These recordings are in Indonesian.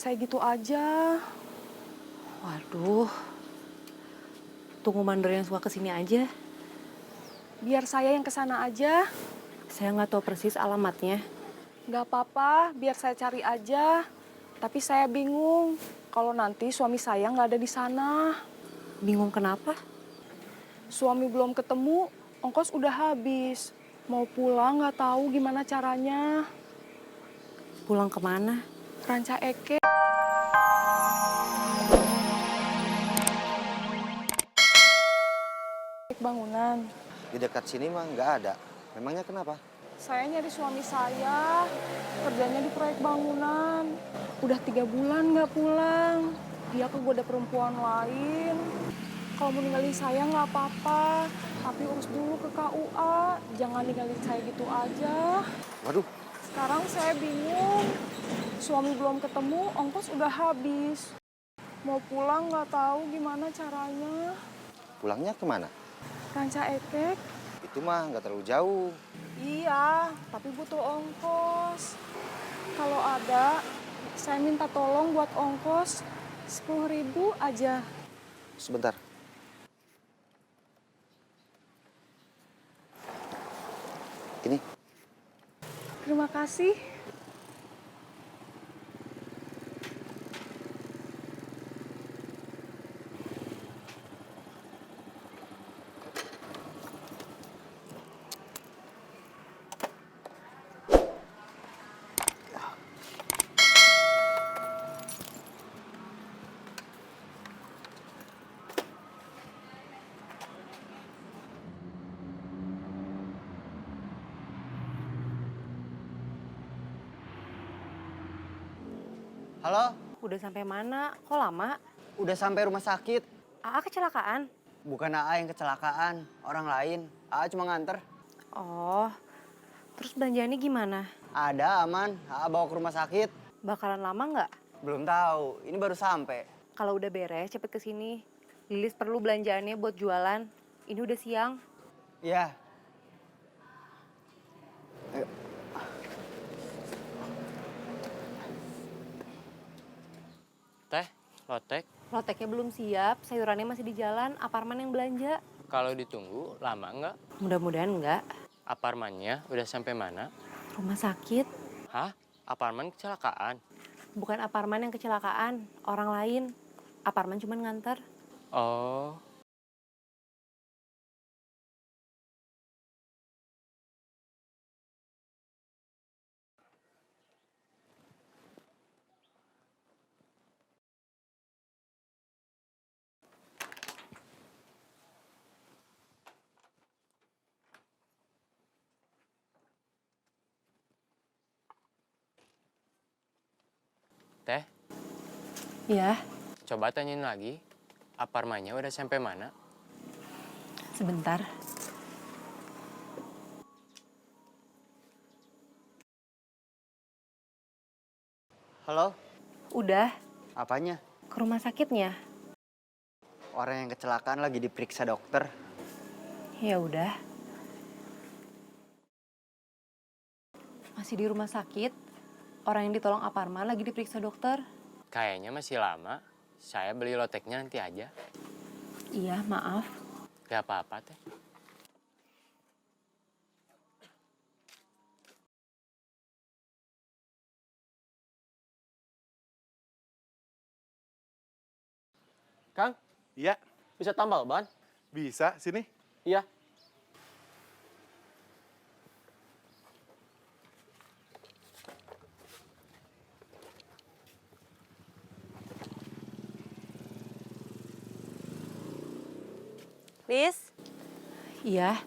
saya gitu aja. Waduh, tunggu mandor yang suka kesini aja. Biar saya yang kesana aja. Saya nggak tahu persis alamatnya. Nggak apa-apa, biar saya cari aja. Tapi saya bingung kalau nanti suami saya nggak ada di sana. Bingung kenapa? Suami belum ketemu, ongkos udah habis. Mau pulang nggak tahu gimana caranya. Pulang kemana? Ranca Eke. Bangunan. Di dekat sini mah nggak ada. Memangnya kenapa? Saya nyari suami saya, kerjanya di proyek bangunan. Udah 3 bulan nggak pulang. Dia kegoda perempuan lain. Kalau mau ninggalin saya nggak apa-apa, tapi urus dulu ke KUA. Jangan ninggalin saya gitu aja. Waduh, Sekarang saya bingung. Suami belum ketemu, ongkos udah habis. Mau pulang nggak tahu gimana caranya. pulangnya kemana? Ranca Ekek. Itu mah nggak terlalu jauh. Iya, tapi butuh ongkos. Kalau ada, saya minta tolong buat ongkos 10.000 aja. Sebentar. Ini, Terima kasih. halo, Udah sampai mana? Kok lama? udah sampai rumah sakit. AA kecelakaan? Bukan AA yang kecelakaan, orang lain. AA cuma nganter. Oh, terus belanjaannya gimana? Ada aman, AA bawa ke rumah sakit. Bakalan lama nggak? Belum tahu, ini baru sampai. Kalau udah beres, cepet kesini. Lilis perlu belanjaannya buat jualan. Ini udah siang. Ya. Ayo. Teh, lotek. Loteknya belum siap, sayurannya masih di jalan. Aparman yang belanja. Kalau ditunggu lama nggak? Mudah-mudahan nggak. Apartemennya udah sampai mana? Rumah sakit. Hah? Apartemen kecelakaan? Bukan Aparman yang kecelakaan, orang lain. Aparman cuma nganter. Oh, Teh, Ya, coba tanyain lagi. Apartemennya udah sampai mana? sebentar. Halo, Udah, apanya? ke rumah sakitnya. Orang yang kecelakaan lagi diperiksa dokter. Ya udah. Masih di rumah sakit. Orang yang ditolong Aparman lagi diperiksa dokter. Kayaknya masih lama. Saya beli loteknya nanti aja. Iya, maaf. Gak apa-apa, Teh. Kang, Iya, bisa tambal ban? bisa. Sini. Iya. Lis, Iya,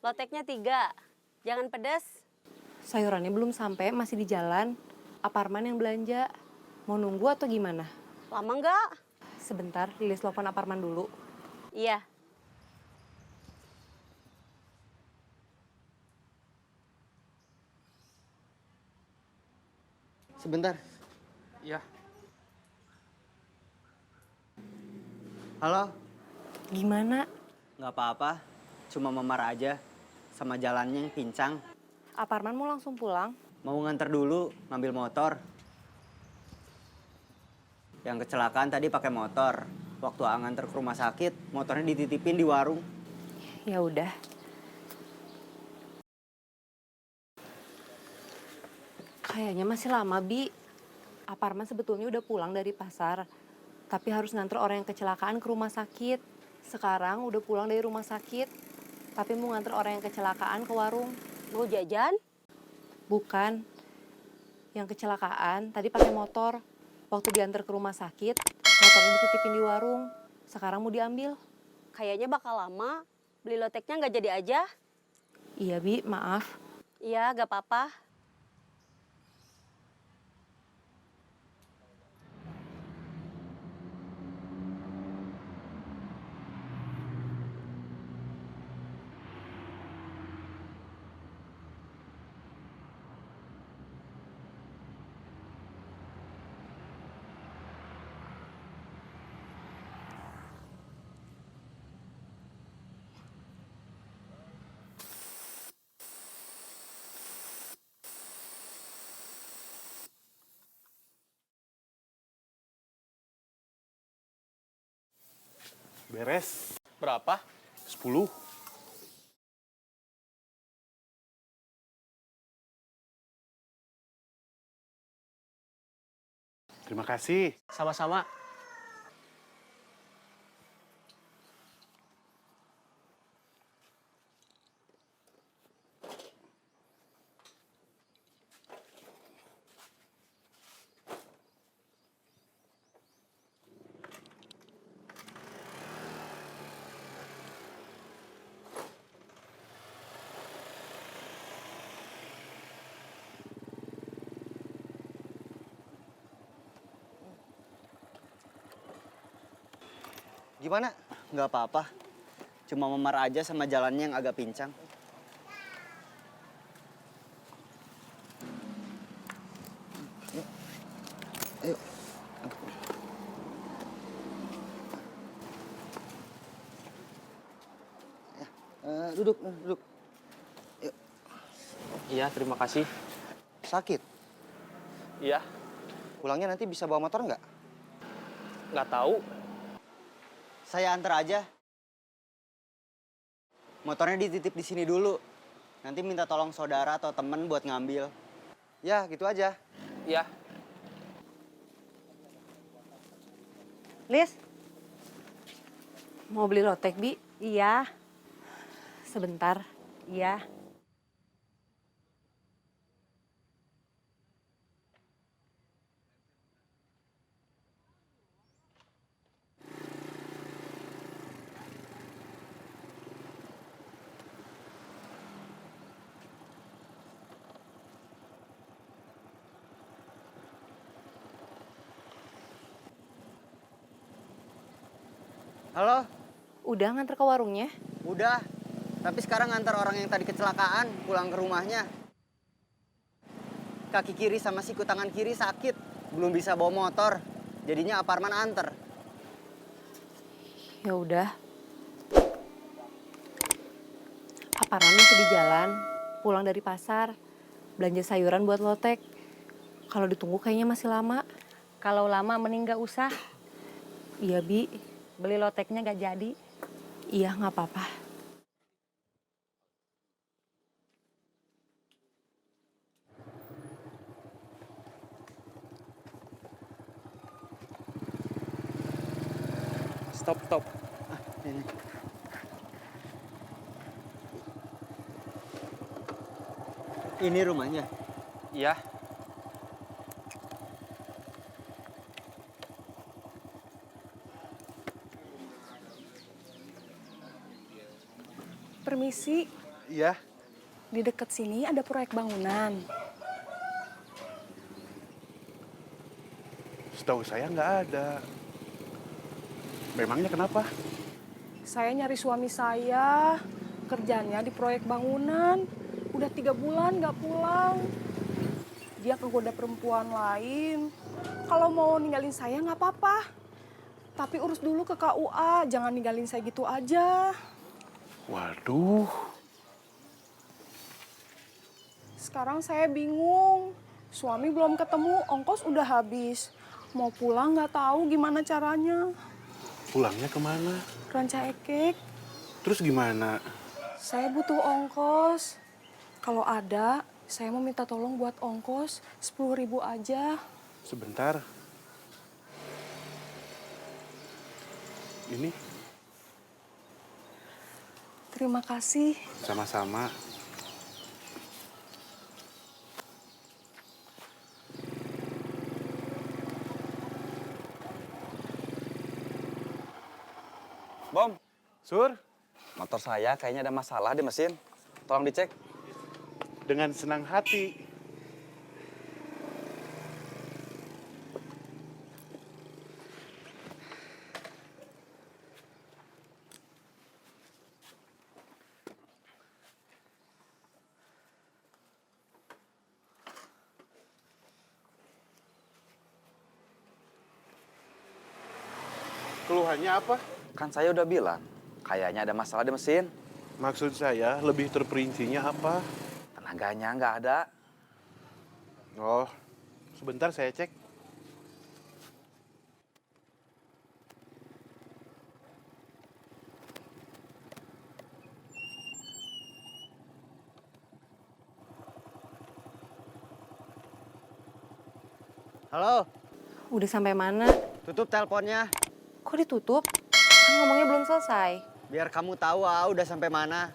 loteknya 3. Jangan pedas. sayurannya belum sampai, masih di jalan. Aparman yang belanja. Mau nunggu atau gimana? Lama nggak? Sebentar, Lilis telepon Aparman dulu. Iya. Sebentar. Iya. Halo, Gimana? nggak apa-apa. Cuma memar aja. Sama jalannya yang pincang. Aparman mau langsung pulang? Mau nganter dulu, ngambil motor. Yang kecelakaan tadi pakai motor. Waktu nganter ke rumah sakit, motornya dititipin di warung. Ya udah. Kayaknya masih lama, Bi. Aparman sebetulnya udah pulang dari pasar, tapi harus nganter orang yang kecelakaan ke rumah sakit. Sekarang udah pulang dari rumah sakit, tapi mau nganter orang yang kecelakaan ke warung. Mau jajan? Bukan. Yang kecelakaan tadi pakai motor. Waktu diantar ke rumah sakit, motornya dititipin di warung. Sekarang mau diambil. Kayaknya bakal lama. Beli loteknya nggak jadi aja? Iya, Bi, maaf. Iya, gak apa-apa. Beres. Berapa? 10. Terima kasih. Sama-sama. Gimana? Nggak apa-apa. Cuma memar aja sama jalannya yang agak pincang. Yuk. Ayo. Ya, duduk. Yuk. Iya, terima kasih. Sakit? Iya, Pulangnya nanti bisa bawa motor nggak? nggak tahu. Saya antar aja. Motornya dititip di sini dulu. Nanti minta tolong saudara atau temen buat ngambil. Ya, gitu aja. Iya. Lis? Mau beli lotek, Bi? Iya. Sebentar. Iya. Halo? Udah nganter ke warungnya? Udah. Tapi sekarang ngantar orang yang tadi kecelakaan pulang ke rumahnya. Kaki kiri sama siku tangan kiri sakit. Belum bisa bawa motor. Jadinya Aparman anter. Ya udah. Aparman masih di jalan, pulang dari pasar, belanja sayuran buat lotek. Kalau ditunggu kayaknya masih lama. Kalau lama mending gak usah. Iya, Bi. Beli loteknya gak jadi. Iya, nggak apa-apa. Stop. Ini. Ini rumahnya. Iya. Permisi, Iya. di dekat sini ada proyek bangunan. Setahu saya nggak ada. Memangnya kenapa? Saya nyari suami saya, kerjanya di proyek bangunan. Udah 3 bulan nggak pulang. Dia kegoda perempuan lain. Kalau mau ninggalin saya nggak apa-apa. Tapi urus dulu ke KUA, jangan ninggalin saya gitu aja. Waduh. Sekarang saya bingung. Suami belum ketemu, ongkos udah habis. Mau pulang nggak tahu gimana caranya. Pulangnya kemana? Ranca Ekek, Terus gimana? saya butuh ongkos. Kalau ada, saya mau minta tolong buat ongkos 10.000 aja. Sebentar. Ini Terima kasih. sama-sama. Bom, Sur, motor saya kayaknya ada masalah di mesin. Tolong dicek. dengan senang hati. Keluhannya apa? Kan saya udah bilang, kayaknya ada masalah di mesin. Maksud saya lebih terperincinya apa? Tenaganya nggak ada. Oh, sebentar saya cek. Halo, Udah sampai mana? tutup teleponnya. Kok ditutup? Kan ngomongnya belum selesai. Biar kamu tahu udah sampai mana.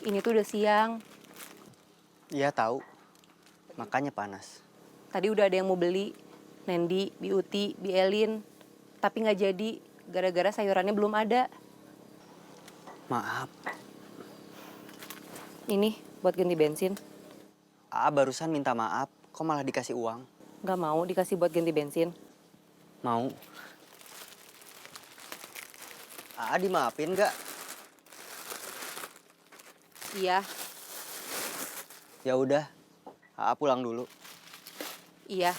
Ini tuh udah siang. Iya tahu, makanya panas. Tadi udah ada yang mau beli. Nendi, Bi Uti, Bi Elin. Tapi nggak jadi, gara-gara sayurannya belum ada. Maaf, Ini buat ganti bensin. barusan minta maaf, kok malah dikasih uang? Nggak mau dikasih buat ganti bensin. Mau. Dimaafin nggak? Iya, Ya udah, pulang dulu. iya.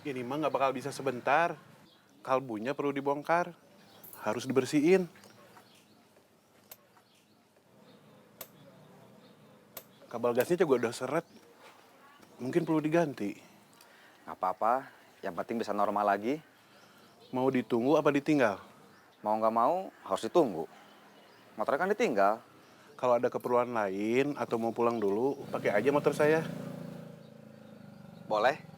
Ini mah nggak bakal bisa sebentar. Kalbunya perlu dibongkar. Harus dibersihin. Kabel gasnya juga udah seret. Mungkin perlu diganti. Nggak apa-apa, yang penting bisa normal lagi. Mau ditunggu apa ditinggal? Mau nggak mau, harus ditunggu. Motornya kan ditinggal. Kalau ada keperluan lain atau mau pulang dulu, pakai aja motor saya. Boleh?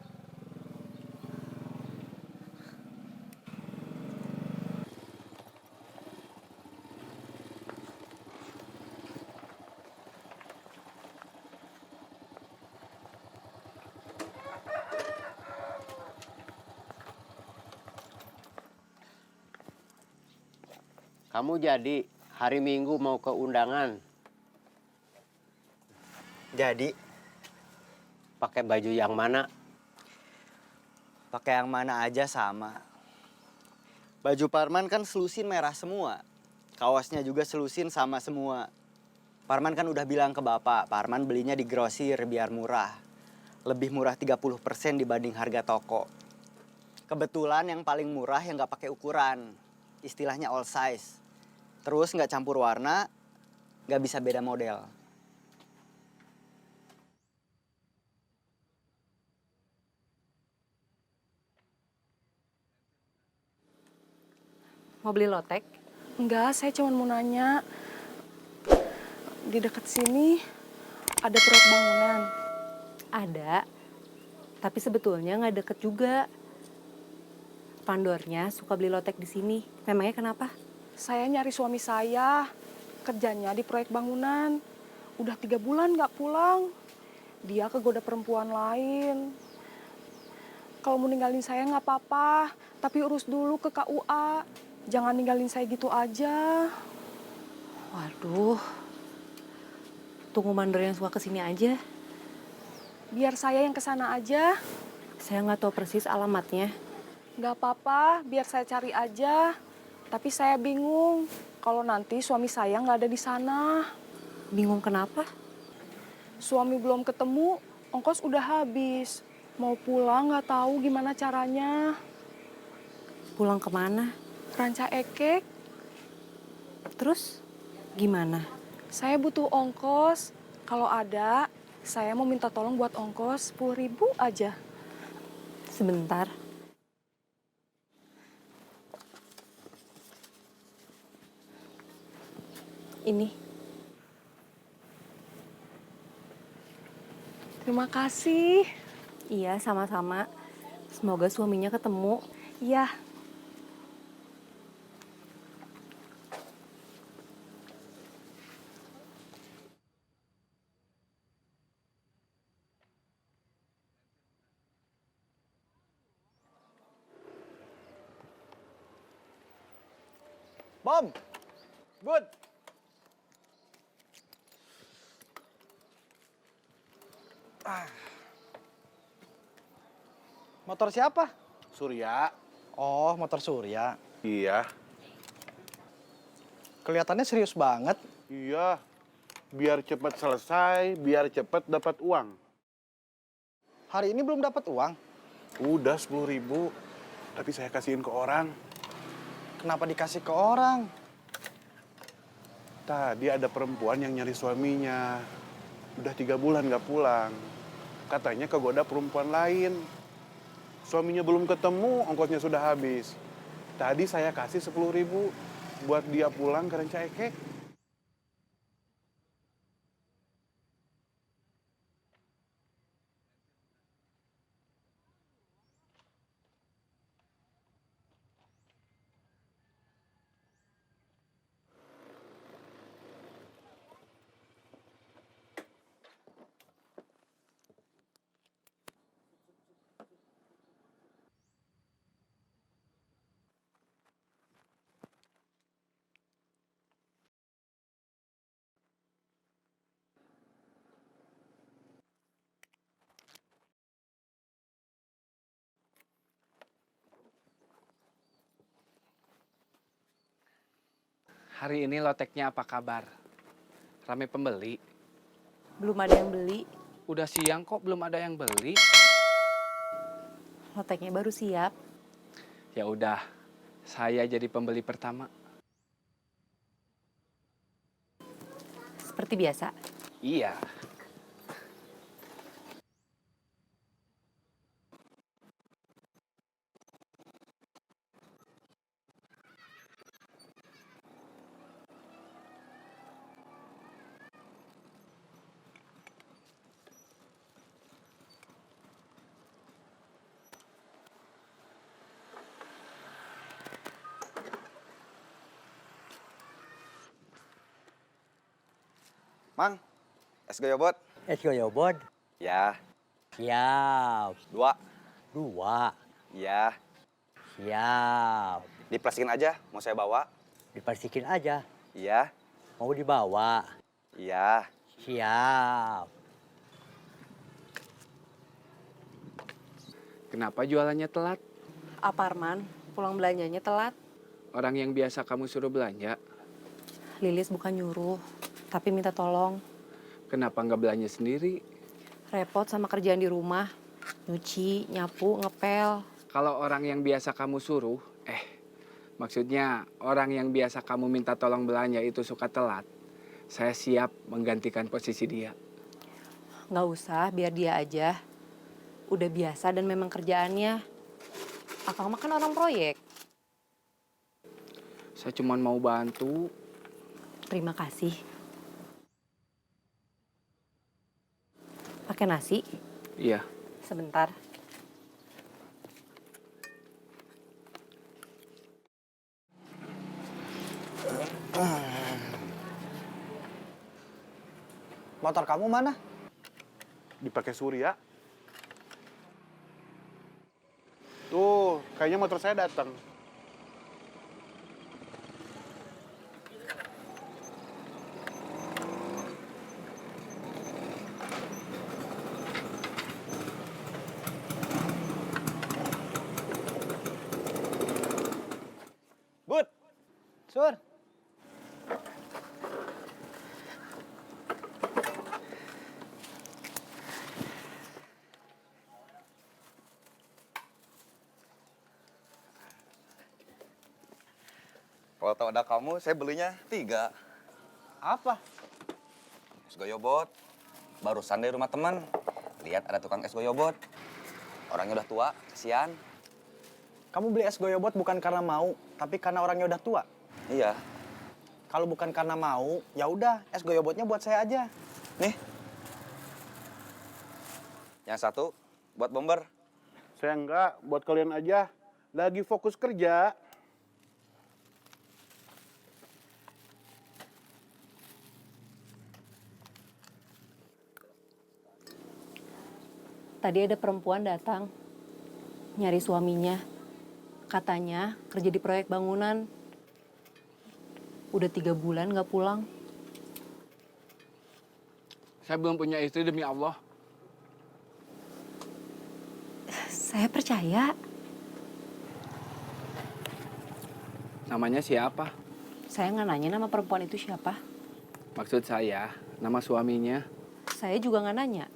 Kamu jadi hari Minggu mau ke undangan, Jadi, pakai baju yang mana? pakai yang mana aja sama. Baju Parman kan selusin merah semua. Kaosnya juga selusin sama semua. Parman kan udah bilang ke Bapak, Parman belinya di grosir biar murah. Lebih murah 30% dibanding harga toko. Kebetulan yang paling murah yang nggak pakai ukuran. Istilahnya all size. Terus nggak campur warna, nggak bisa beda model. Mau beli lotek? Enggak, saya cuma mau nanya. Di dekat sini ada proyek bangunan. Ada. Tapi sebetulnya nggak deket juga. Mandornya suka beli lotek di sini. Memangnya kenapa? Saya nyari suami saya, kerjanya di proyek bangunan. Udah 3 bulan nggak pulang. Dia kegoda perempuan lain. Kalau mau ninggalin saya nggak apa-apa, tapi urus dulu ke KUA. Jangan ninggalin saya gitu aja. Waduh, tunggu Mandor yang suka kesini aja. Biar saya yang kesana aja. Saya nggak tahu persis alamatnya. Nggak apa-apa, biar saya cari aja. Tapi saya bingung kalau nanti suami saya nggak ada di sana. Bingung kenapa? Suami belum ketemu, ongkos udah habis. Mau pulang nggak tahu gimana caranya. Pulang kemana? Ranca Ekek, Terus gimana? saya butuh ongkos. Kalau ada, saya mau minta tolong buat ongkos 10.000 aja. Sebentar. Ini. Terima kasih. Iya, sama-sama. Semoga suaminya ketemu. Iya. Bom! Bud! Motor siapa? Surya, Oh, motor Surya. iya, Kelihatannya serius banget. iya. Biar cepat selesai, biar cepat dapat uang. Hari ini belum dapat uang. Udah 10.000, tapi saya kasihin ke orang. Kenapa dikasih ke orang? Tadi ada perempuan yang nyari suaminya. Udah 3 bulan nggak pulang. Katanya kegoda perempuan lain. Suaminya belum ketemu, ongkosnya sudah habis. Tadi saya kasih 10.000 buat dia pulang ke Ranca Ekek. Hari ini loteknya apa kabar? Rame pembeli? Belum ada yang beli. Udah siang kok belum ada yang beli? Loteknya baru siap. Ya udah, saya jadi pembeli pertama. Seperti biasa. Iya. Mang, es goyobot? Es goyobot? Ya. Siap. 2. 2. Ya. Siap. Diplastikin aja, mau saya bawa? Diplastikin aja. Iya. Mau dibawa? Iya. Siap. Kenapa jualannya telat? Aparman, pulang belanjanya telat. Orang yang biasa kamu suruh belanja, Lilis bukan nyuruh, tapi minta tolong. kenapa nggak belanja sendiri? Repot sama kerjaan di rumah. Nyuci, nyapu, ngepel. Kalau orang yang biasa kamu suruh, maksudnya orang yang biasa kamu minta tolong belanja itu suka telat, saya siap menggantikan posisi dia. Nggak usah, biar dia aja. Udah biasa dan memang kerjaannya. Akang mah kan orang proyek. Saya cuma mau bantu. Terima kasih. Pakai nasi? Iya. Sebentar. Motor kamu mana? Dipakai Surya. Tuh, kayaknya motor saya datang. Bud, Sur. kalau tahu ada kamu, saya belinya 3. Apa? Es goyobot. Barusan dari rumah teman. Lihat ada tukang es goyobot. Orangnya udah tua, kasihan. Kamu beli es goyobot bukan karena mau, tapi karena orangnya udah tua. Iya. Kalau bukan karena mau, ya udah, es goyobotnya buat saya aja. Nih. Yang satu buat bomber. Saya enggak, buat kalian aja. Lagi fokus kerja. Tadi ada perempuan datang, nyari suaminya. Katanya kerja di proyek bangunan. Udah 3 bulan nggak pulang. Saya belum punya istri demi Allah. Saya percaya. Namanya siapa? Saya nggak nanya nama perempuan itu siapa. Maksud saya, nama suaminya. Saya juga nggak nanya.